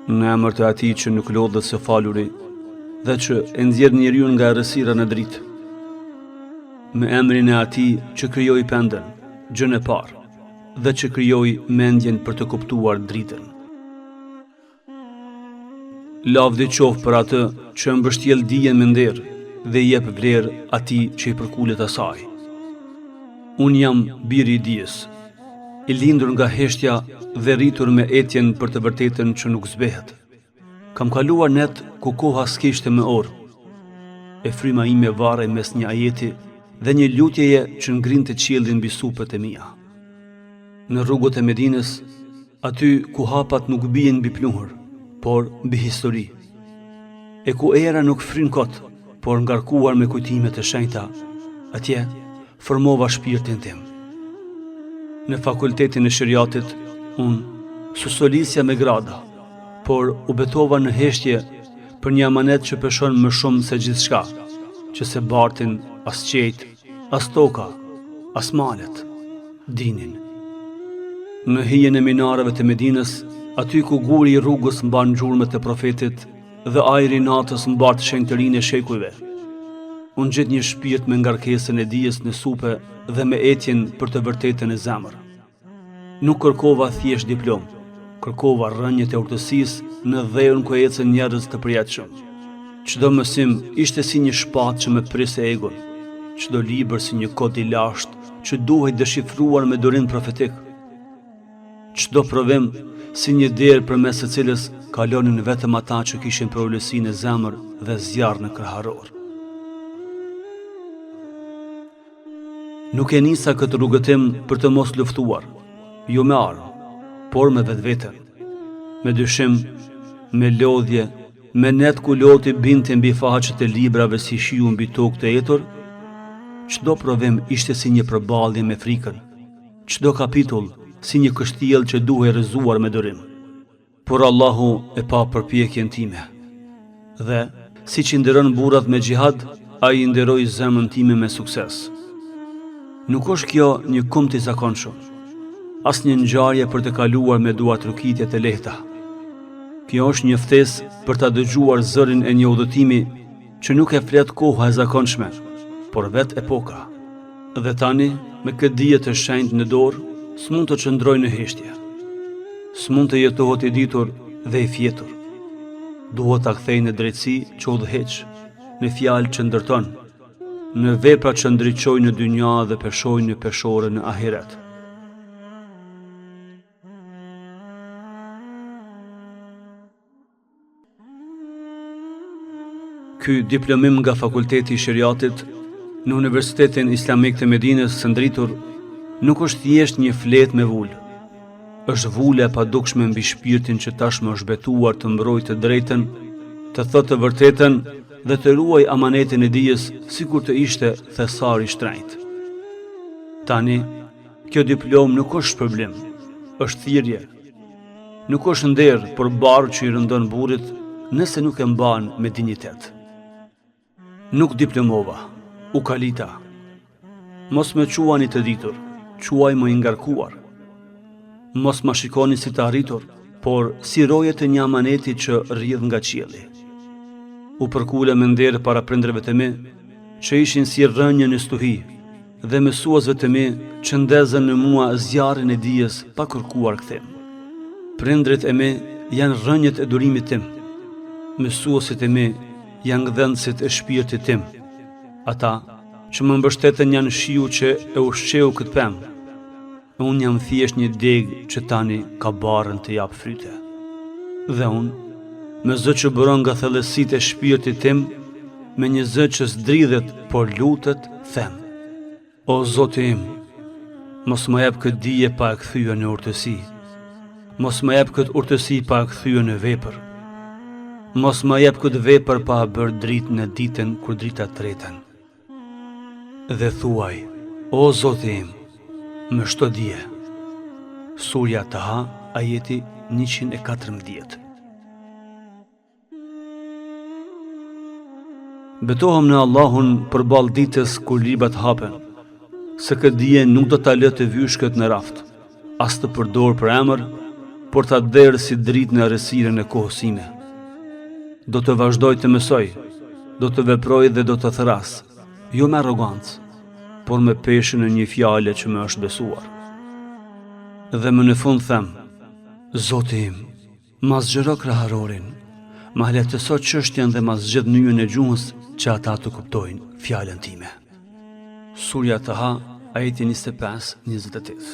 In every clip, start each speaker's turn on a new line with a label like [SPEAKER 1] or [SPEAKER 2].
[SPEAKER 1] Në emër të Atij që nuk lodhet së faluri dhe që e nxjerr njeriu nga errësira në dritë. Me emrin e Atij që krijoi pendën, gjën e parë, dhe që krijoi mendjen për të kuptuar dritën. Lavdi qoftë për atë që mbështjell dijen me nder dhe i jep vlerë atij që i përkulet asaj. Unë jam biri i dijes, i lindur nga heshtja dhe rritur me etjen për të vërtetën që nuk zbehet. Kam kaluar net ku koha s'kishte më orë. E fryma ime varrej mes një ajeti dhe një lutjeje që ngrinte qiellin mbi supët e mia. Në rrugët e Medinës, aty ku hapat nuk bien mbi pluhur, por mbi histori. E ku era nuk fryn kot, por ngarkuar me kujtime të shenjta, atje formova shpirtin tim. Në fakultetin e shariatit, unë susolisja me grada, por u betova në heshtje për një amanet që peshon më shumë se gjithçka, që se bartin as qejt, as toka, as malet, dinin. Në hijen e minareve të Medinës, aty ku guri i rrugës mban gjurmët e profetit dhe ajri natës mbart shenjtërinë e shekujve, unë gjet një shpirt me ngarkesën e dijes në supe dhe me etjen për të vërtetën e zemër. Nuk kërkova thjesht diplom, kërkova rrënjët e urtësisë në dheun ku ecën njerëz të përjetshëm. Çdo mësim ishte si një shpatë që më priste egon, çdo libër si një kod i lashtë që duhej deshifruar me durim profetik. Çdo provim si një derë përmes së cilës kalonin vetëm ata që kishin përulësi në zemër dhe zjarr në krahëror. Nuk e nisa këtë rrugëtim për të mos luftuar, jo me armë, por me vetveten, me dyshim, me lodhje, me net ku loti binte mbi faqet e librave si shiu mbi tokë të etur. Çdo provim ishte si një përballje me frikën, çdo kapitull si një kështjell që duhej rrëzuar me durim. Por Allahu e pa përpjekjen time. Dhe, siç i nderon burrat me xhihad, ai i nderoi zemrën time me sukses. Nuk është kjo një kumt i zakonshëm, as një ngjarje për të kaluar me duartrukitje të lehta. Kjo është një ftesë për ta dëgjuar zërin e një udhëtimi që nuk e flet koha e zakonshme, por vetë epoka. Dhe tani, me këtë dije të shenjtë në dorë, s'mund të qëndroj në heshtje. S'mund të jetohet i ditur dhe i fjetur. Duhet ta kthej në drejtësi që udhëheq, në fjalë që ndërton, në vepra që ndriçojnë në dynja dhe peshojnë në peshore në ahiret. Ky diplomim nga Fakulteti i Shariatit në Universitetin Islamik të Medinës së ndritur nuk është thjesht një fletë me vulë. Është vulë e padukshme mbi shpirtin që tashmë është betuar të mbrojtë të drejtën, të thotë të vërtetën dhe të ruaj amanetin e dijes sikur të ishte thesar i shtrenjtë. Tani, kjo diplom nuk është shpërblim, është thirrje. Nuk është nder, por barë që i rëndon burrit nëse nuk e mban me dinjitet. Nuk diplomova, u kalita. Mos më quani të ditur, quaj më i ngarkuar. Mos ma shikoni si të arritur, por si roje të një amaneti që rrjedh nga qielli. U përkule me nder para prindërve të mi, që ishin si rrënjë në stuhi, dhe mësuesve të mi që ndezën në mua zjarrin e dijes pa kërkuar kthim. Prindrit e mi janë rrënjët e durimit tim, mësuesit e mi janë gdhënësit e shpirtit tim. Ata që më mbështetën janë shiu që e ushqeu këtë pemë. Unë jam thjesht një degë që tani ka barën të jap fryte. Dhe unë, me zë që bëron nga thellësitë e shpirtit tim, me një zë që s'dridhet por lutet, them: O Zoti im, mos më jep këtë dije pa e kthyer në urtësi. Mos më jep këtë urtësi pa e kthyer në vepër. Mos më jep këtë vepër pa e bërë dritë në ditën kur drita treten. Dhe thuaj: O Zoti im, më shto dije. Surja Taha, ajeti 114. Betohem në Allahun përballë ditës kur librat hapen, se këtë dije nuk do ta lë të vyshkët në raft, as të përdor për emër, por ta derë si dritë në errësirën e kohësime. Do të vazhdoj të mësoj, do të veproj dhe do të thras, jo me arrogancë, por me peshën e një fjale që më është besuar. Dhe më në fund them, Zoti im, ma zgjëro kraharorin, ma lehtëso çështjen dhe ma zgjedh nyjën e gjuhës që ata të kuptojnë fjalën time. Surja Taha, ajeti 25-28.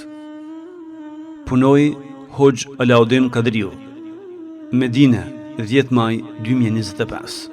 [SPEAKER 1] Punoi Hoxh Alaudin Kadriu, Medine, 10 maj 2025.